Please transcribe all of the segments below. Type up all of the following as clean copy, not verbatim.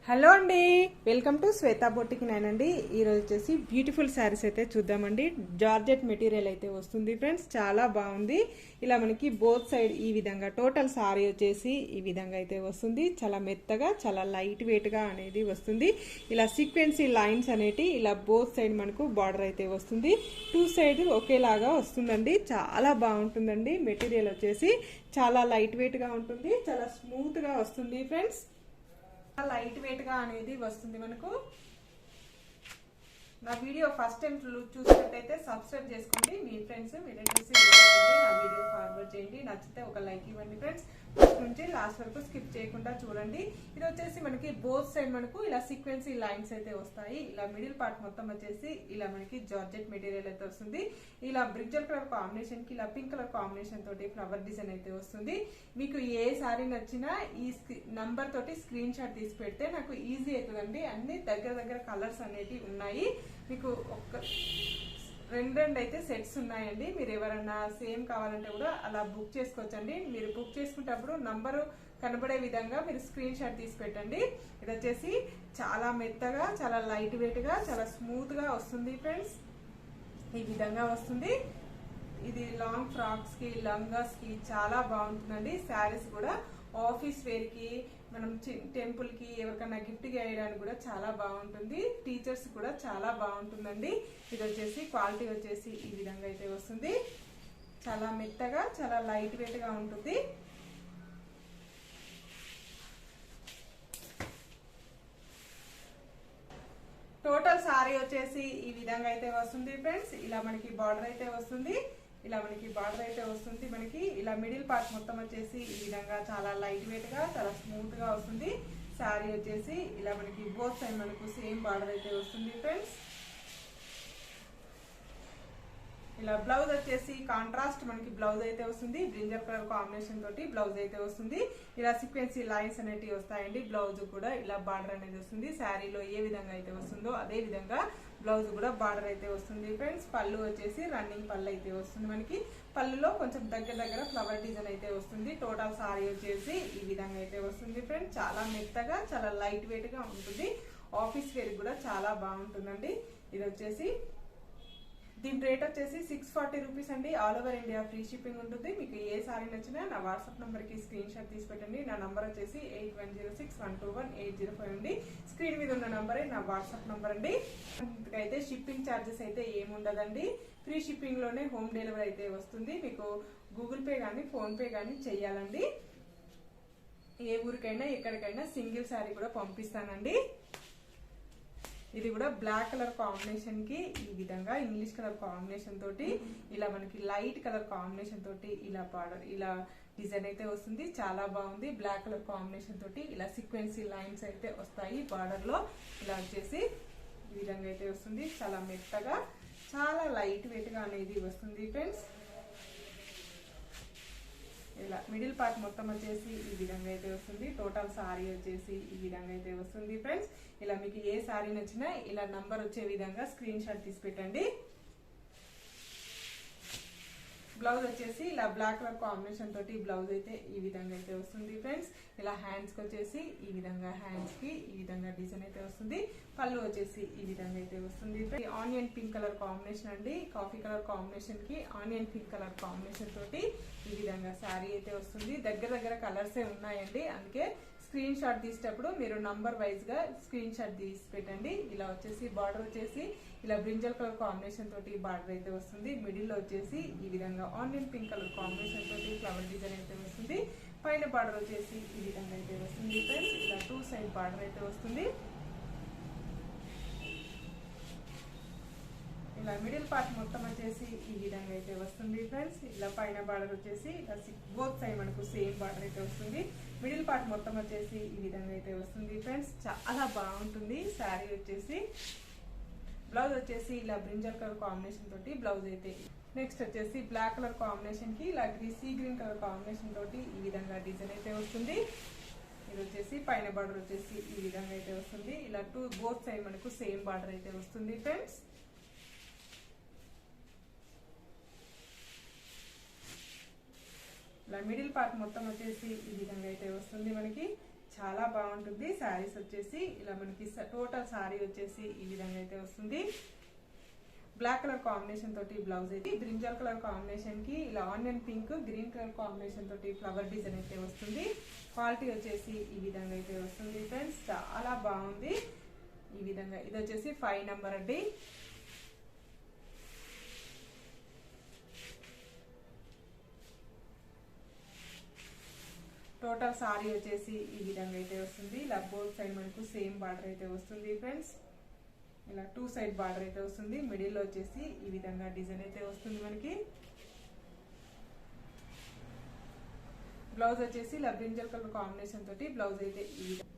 Hello అండి, welcome to Shweta boutique నేనండి. ఈరోజు వచ్చేసి బ్యూటిఫుల్ శారీస్ అయితే చూద్దామండి. జార్జెట్ మెటీరియల్ అయితే వస్తుంది ఫ్రెండ్స్, చాలా బాగుంది. ఇలా మనకి బోత్ సైడ్ ఈ విధంగా టోటల్ శారీ వచ్చేసి ఈ విధంగా అయితే వస్తుంది. చాలా మెత్తగా, చాలా లైట్ వెయిట్గా అనేది వస్తుంది. ఇలా సీక్వెన్సీ లైన్స్ అనేటి ఇలా బోత్ సైడ్ మనకు బార్డర్ అయితే వస్తుంది. టూ సైడ్ ఒకేలాగా వస్తుందండి. చాలా బాగుంటుందండి. మెటీరియల్ వచ్చేసి చాలా లైట్ వెయిట్గా ఉంటుంది, చాలా స్మూత్గా వస్తుంది ఫ్రెండ్స్. లైట్ వెయిట్ గా అనేది వస్తుంది మనకు. నా వీడియో ఫస్ట్ టైం చూసినట్టయితే సబ్స్క్రైబ్ చేసుకోండి. మీ ఫ్రెండ్స్ రిలేటివ్స్ నా వీడియో ఫార్వర్డ్ చేయండి. నచ్చితే ఒక లైక్ ఇవ్వండి ఫ్రెండ్స్. ఫస్ట్ నుంచి లాస్ట్ వరకు స్కిప్ చేయకుండా చూడండి. ఇది వచ్చేసి మనకి బోత్ సైడ్ మనకు ఇలా సీక్వెన్సీ లైన్స్ అయితే వస్తాయి. ఇలా మిడిల్ పార్ట్ మొత్తం వచ్చేసి ఇలా మనకి జార్జెట్ మెటీరియల్ అయితే వస్తుంది. ఇలా బ్రింజల్ కలర్ కాంబినేషన్ కి ఇలా పింక్ కలర్ కాంబినేషన్ తోటి ఫ్లవర్ డిజైన్ అయితే వస్తుంది. మీకు ఏ సారీ నచ్చినా ఈ నంబర్ తోటి స్క్రీన్ షాట్ తీసి పెడితే నాకు ఈజీ అవుతుందండి. అన్ని దగ్గర కలర్స్ అనేవి ఉన్నాయి. మీకు ఒక రెండు అయితే సెట్స్ ఉన్నాయండి. మీరు ఎవరన్నా సేమ్ కావాలంటే కూడా అలా బుక్ చేసుకోవచ్చండి. మీరు బుక్ చేసుకునేటప్పుడు నంబరు కనబడే విధంగా మీరు స్క్రీన్ షాట్ తీసి పెట్టండి. ఇది వచ్చేసి చాలా మెత్తగా, చాలా లైట్ వెయిట్ గా, చాలా స్మూత్ గా వస్తుంది ఫ్రెండ్స్. ఈ విధంగా వస్తుంది. ఇది లాంగ్ ఫ్రాక్స్ కి, లంగాస్ కి చాలా బాగుంటుందండి. శారీస్ కూడా ఆఫీస్ వేర్ కి, మనం టెంపుల్ కి ఎవరికైనా గిఫ్ట్ చేయడానికి కూడా చాలా బాగుంటుంది. టీచర్స్ కూడా చాలా బాగుంటుందండి. ఇది వచ్చేసి క్వాలిటీ వచ్చేసి ఈ విధంగా అయితే వస్తుంది. చాలా మెత్తగా, చాలా లైట్ వెయిట్ గా ఉంటుంది. టోటల్ సారీ వచ్చేసి ఈ విధంగా అయితే వస్తుంది ఫ్రెండ్స్. ఇలా మనకి బార్డర్ అయితే వస్తుంది. మనకి ఇలా మిడిల్ పార్ట్ మొత్తం వచ్చేసి ఈ విధంగా చాలా లైట్ వెయిట్ గా, చాలా స్మూత్ గా వస్తుంది. శారీ వచ్చేసి ఇలా మనకి బోత్ సైడ్ మనకు సేమ్ బార్డర్ అయితే వస్తుంది ఫ్రెండ్స్. ఇలా బ్లౌజ్ వచ్చేసి కాంట్రాస్ట్ మనకి బ్లౌజ్ అయితే వస్తుంది. బ్రింజల్ కలర్ కాంబినేషన్ తోటి బ్లౌజ్ అయితే వస్తుంది. ఇలా సీక్వెన్సీ లైన్స్ అనేవి వస్తాయండి. బ్లౌజ్ కూడా ఇలా బార్డర్ అనేది వస్తుంది. శారీలో ఏ విధంగా అయితే వస్తుందో అదే విధంగా బ్లౌజ్ కూడా బార్డర్ అయితే వస్తుంది ఫ్రెండ్స్. పళ్ళు వచ్చేసి రన్నింగ్ పళ్ళు అయితే వస్తుంది. మనకి పళ్ళులో కొంచెం దగ్గర ఫ్లవర్ డిజైన్ అయితే వస్తుంది. టోటల్ సారీ వచ్చేసి ఈ విధంగా అయితే వస్తుంది ఫ్రెండ్స్. చాలా మెత్తగా, చాలా లైట్ వెయిట్ గా ఉంటుంది. ఆఫీస్ వేర్ కూడా చాలా బాగుంటుందండి. ఇది వచ్చేసి దీని రేట్ వచ్చేసి 640 రూపీస్ అండి. All over India free shipping ఉంటుంది. మీకు ఏ సారీ నచ్చినా నా వాట్సాప్ నంబర్ కి స్క్రీన్ షాట్ తీసి పెట్టండి. నా నంబర్ వచ్చేసి 8106121805 అండి. స్క్రీన్ మీద ఉన్న నంబరే నా వాట్సాప్ నంబర్ అండి. అయితే షిప్పింగ్ ఛార్జెస్ అయితే ఏముండదండి. ఫ్రీ షిప్పింగ్ లోనే హోమ్ డెలివరీ అయితే వస్తుంది. మీకు గూగుల్ పే కానీ, ఫోన్ పే కానీ చెయ్యాలండి. ఏ ఊరికైనా ఎక్కడికైనా సింగిల్ శారీ కూడా పంపిస్తానండి. ఇది కూడా బ్లాక్ కలర్ కాంబినేషన్ కి ఈ విధంగా ఇంగ్లీష్ కలర్ కాంబినేషన్ తోటి ఇలా మనకి లైట్ కలర్ కాంబినేషన్ తోటి ఇలా బార్డర్ ఇలా డిజైన్ అయితే వస్తుంది. చాలా బాగుంది. బ్లాక్ కలర్ కాంబినేషన్ తోటి ఇలా సీక్వెన్సీ లైన్స్ అయితే వస్తాయి బార్డర్ లో. ఇలా వచ్చేసి ఈ విధంగా అయితే వస్తుంది. చాలా మెత్తగా, చాలా లైట్ వెయిట్ గా అనేది వస్తుంది ఫ్రెండ్స్. ఇలా మిడిల్ పార్ట్ మొత్తం వచ్చేసి ఈ విధంగా అయితే వస్తుంది. టోటల్ సారీ వచ్చేసి ఈ విధంగా అయితే వస్తుంది ఫ్రెండ్స్. ఇలా మీకు ఏ సారీ నచ్చినా ఇలా నంబర్ వచ్చే విధంగా స్క్రీన్ షాట్ తీసి పెట్టండి. బ్లౌజ్ వచ్చేసి ఇలా బ్లాక్ కలర్ కాంబినేషన్ తోటి బ్లౌజ్ అయితే ఈ విధంగా అయితే వస్తుంది ఫ్రెండ్స్. ఇలా హ్యాండ్స్ కి వచ్చేసి ఈ విధంగా హ్యాండ్స్ కి ఈ విధంగా డిజైన్ అయితే వస్తుంది. పళ్ళు వచ్చేసి ఈ విధంగా అయితే వస్తుంది. ఆనియన్ పింక్ కలర్ కాంబినేషన్ అండి. కాఫీ కలర్ కాంబినేషన్ కి ఆనియన్ పింక్ కలర్ కాంబినేషన్ తోటి ఈ విధంగా శారీ అయితే వస్తుంది. దగ్గర కలర్స్ ఉన్నాయండి. అందుకే స్క్రీన్ షాట్ తీసేటప్పుడు మీరు నంబర్ వైజ్ గా స్క్రీన్ షాట్ తీసి పెట్టండి. ఇలా వచ్చేసి బార్డర్ వచ్చేసి ఇలా బ్రింజల్ కలర్ కాంబినేషన్ తోటి బార్డర్ అయితే వస్తుంది. మిడిల్ లో వచ్చేసి ఈ విధంగా ఆనియన్ పింక్ కలర్ కాంబినేషన్ తోటి ఫ్లవర్ డిజైన్ అయితే వస్తుంది. పైన బార్డర్ వచ్చేసి ఈ విధంగా అయితే వస్తుంది ఫ్రెండ్స్. ఇలా టూ సైడ్ బార్డర్ అయితే వస్తుంది. ఇలా మిడిల్ పార్ట్ మొత్తం వచ్చేసి ఈ విధంగా అయితే వస్తుంది ఫ్రెండ్స్. ఇలా పైన బార్డర్ వచ్చేసి ఇలా బోత్ సైడ్ మనకు సేమ్ బార్డర్ అయితే వస్తుంది. మిడిల్ పార్ట్ మొత్తం వచ్చేసి ఈ విధంగా అయితే వస్తుంది ఫ్రెండ్స్. చాలా బాగుంటుంది శారీ వచ్చేసి. బ్లౌజ్ వచ్చేసి ఇలా బ్రింజల్ కలర్ కాంబినేషన్ తోటి బ్లౌజ్ అయితే. నెక్స్ట్ వచ్చేసి బ్లాక్ కలర్ కాంబినేషన్ కి ఇలా సీ గ్రీన్ కలర్ కాంబినేషన్ తోటి ఈ విధంగా డిజైన్ అయితే వస్తుంది. ఇది వచ్చేసి పైన బార్డర్ వచ్చేసి ఈ విధంగా అయితే వస్తుంది. ఇలా బోత్ సైడ్ మనకు సేమ్ బార్డర్ అయితే వస్తుంది ఫ్రెండ్స్. ఇలా మిడిల్ పార్ట్ మొత్తం వచ్చేసి ఈ విధంగా అయితే వస్తుంది మనకి. చాలా బాగుంటుంది. శారీస్ వచ్చేసి ఇలా మనకి టోటల్ శారీ వచ్చేసి ఈ విధంగా అయితే వస్తుంది. బ్లాక్ కలర్ కాంబినేషన్ తోటి బ్లౌజ్ అయితే బ్రింజల్ కలర్ కాంబినేషన్ కి ఇలా onion pink green colour combination తోటి ఫ్లవర్ డిజైన్ అయితే వస్తుంది. క్వాలిటీ వచ్చేసి ఈ విధంగా అయితే వస్తుంది ఫ్రెండ్స్, చాలా బాగుంది. ఈ విధంగా ఇది వచ్చేసి 5 నెంబర్ అండి. టోటల్ సారీ వచ్చేసి ఈ విధంగా అయితే వస్తుంది. ఇలా బోత్ సైడ్ మనకు సేమ్ బార్డర్ అయితే వస్తుంది ఫ్రెండ్స్. ఇలా 2 సైడ్ బార్డర్ అయితే వస్తుంది. మిడిల్ లో వచ్చేసి ఈ విధంగా డిజైన్ అయితే వస్తుంది మనకి. బ్లౌజ్ వచ్చేసి ఇలా బ్రింజల్ కలర్ కాంబినేషన్ తోటి బ్లౌజ్ అయితే ఈ విధంగా.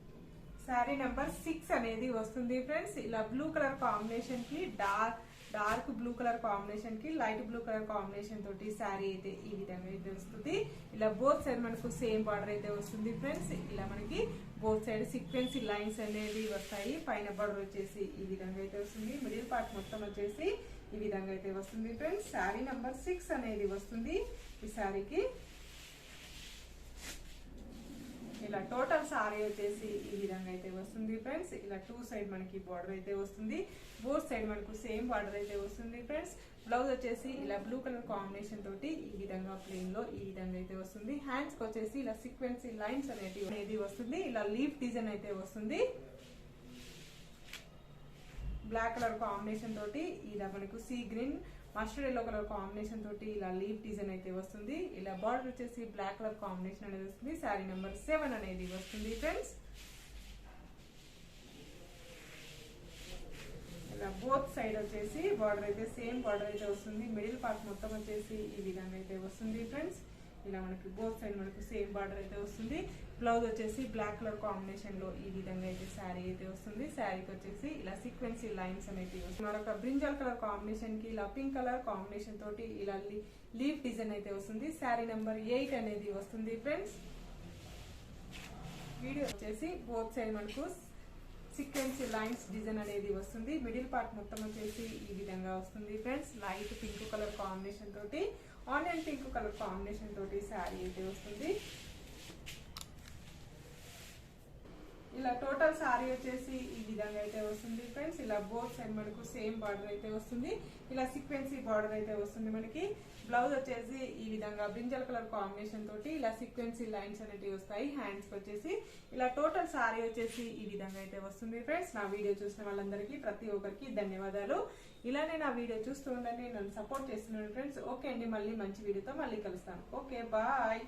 శారీ నెంబర్ 6 అనేది వస్తుంది ఫ్రెండ్స్. ఇలా బ్లూ కలర్ కాంబినేషన్ కి డార్క్ బ్లూ కలర్ కాంబినేషన్ కి లైట్ బ్లూ కలర్ కాంబినేషన్ తోటి శారీ అయితే ఈ విధంగా అయితే వస్తుంది. ఇలా బోత్ సైడ్ మనకు సేమ్ బార్డర్ అయితే వస్తుంది ఫ్రెండ్స్. ఇలా మనకి బోత్ సైడ్ సీక్వెన్సీ లైన్స్ అనేవి వస్తాయి. పైన బార్డర్ వచ్చేసి ఈ విధంగా అయితే వస్తుంది. మిడిల్ పార్ట్ మొత్తం వచ్చేసి ఈ విధంగా అయితే వస్తుంది ఫ్రెండ్స్. శారీ నెంబర్ 6 అనేది వస్తుంది ఈ శారీకి. ఇలా టోటల్ సారీ వచ్చేసి ఈ విధంగా అయితే వస్తుంది ఫ్రెండ్స్. ఇలా 2 సైడ్ మనకి బార్డర్ అయితే వస్తుంది. బోత్ సైడ్ మనకు సేమ్ బార్డర్ అయితే వస్తుంది ఫ్రెండ్స్. బ్లౌజ్ వచ్చేసి ఇలా బ్లూ కలర్ కాంబినేషన్ తోటి ఈ విధంగా ప్లెయిన్ లో ఈ విధంగా అయితే వస్తుంది. హ్యాండ్స్ కి వచ్చేసి ఇలా సీక్వెన్సీ లైన్స్ అనేది వస్తుంది. ఇలా లీఫ్ డిజైన్ అయితే వస్తుంది. బ్లాక్ కలర్ కాంబినేషన్ తోటి ఇలా మనకు sea green mustard yellow colour combination తోటి ఇలా లీఫ్ డిజైన్ అయితే వస్తుంది. ఇలా బార్డర్ వచ్చేసి బ్లాక్ కలర్ కాంబినేషన్ అనేది వస్తుంది. శారీ నెంబర్ 7 అనేది వస్తుంది ఫ్రెండ్స్. ఇలా బోత్ సైడ్ వచ్చేసి బార్డర్ అయితే సేమ్ బార్డర్ అయితే వస్తుంది. మిడిల్ పార్ట్ మొత్తం వచ్చేసి ఈ విధంగా అయితే వస్తుంది ఫ్రెండ్స్. ఇలా మనకి బోత్ సైడ్ మనకు సేమ్ బార్డర్ అయితే వస్తుంది. బ్లౌజ్ వచ్చేసి బ్లాక్ కలర్ కాంబినేషన్ లో ఈ విధంగా అయితే శారీ అయితే వస్తుంది. శారీకి వచ్చేసి ఇలా సీక్వెన్సీ లైన్స్ అనేది వస్తుంది. మరొక బ్రింజల్ కలర్ కాంబినేషన్ కి ఇలా పింక్ కలర్ కాంబినేషన్ తోటి ఇలా లీఫ్ డిజైన్ అయితే వస్తుంది. శారీ నెంబర్ 8 అనేది వస్తుంది ఫ్రెండ్స్. వీడియో వచ్చేసి బోత్ సైడ్ మనకు సీక్వెన్సీ లైన్స్ డిజైన్ అనేది వస్తుంది. మిడిల్ పార్ట్ మొత్తం వచ్చేసి ఈ విధంగా వస్తుంది friends. Light pink colour combination తోటి ఆనియన్ పింక్ కలర్ కాంబినేషన్ తోటి శారీ అయితే వస్తుంది. ఇలా టోటల్ సారీ వచ్చేసి ఈ విధంగా అయితే వస్తుంది ఫ్రెండ్స్. ఇలా బోత్ సైడ్ మనకు సేమ్ బార్డర్ అయితే వస్తుంది. ఇలా సీక్వెన్సీ బార్డర్ అయితే వస్తుంది మనకి. బ్లౌజ్ వచ్చేసి ఈ విధంగా బ్రింజల్ కలర్ కాంబినేషన్ తోటి ఇలా సీక్వెన్సీ లైన్స్ అనేవి వస్తాయి. హ్యాండ్స్ వచ్చేసి ఇలా టోటల్ సారీ వచ్చేసి ఈ విధంగా అయితే వస్తుంది ఫ్రెండ్స్. నా వీడియో చూసిన వాళ్ళందరికీ ప్రతి ఒక్కరికి ధన్యవాదాలు. ఇలానే నా వీడియో చూస్తూ ఉండండి, నన్ను సపోర్ట్ చేస్తున్నాను ఫ్రెండ్స్. ఓకే అండి, మళ్ళీ మంచి వీడియోతో మళ్ళీ కలుస్తాను. Okay, bye.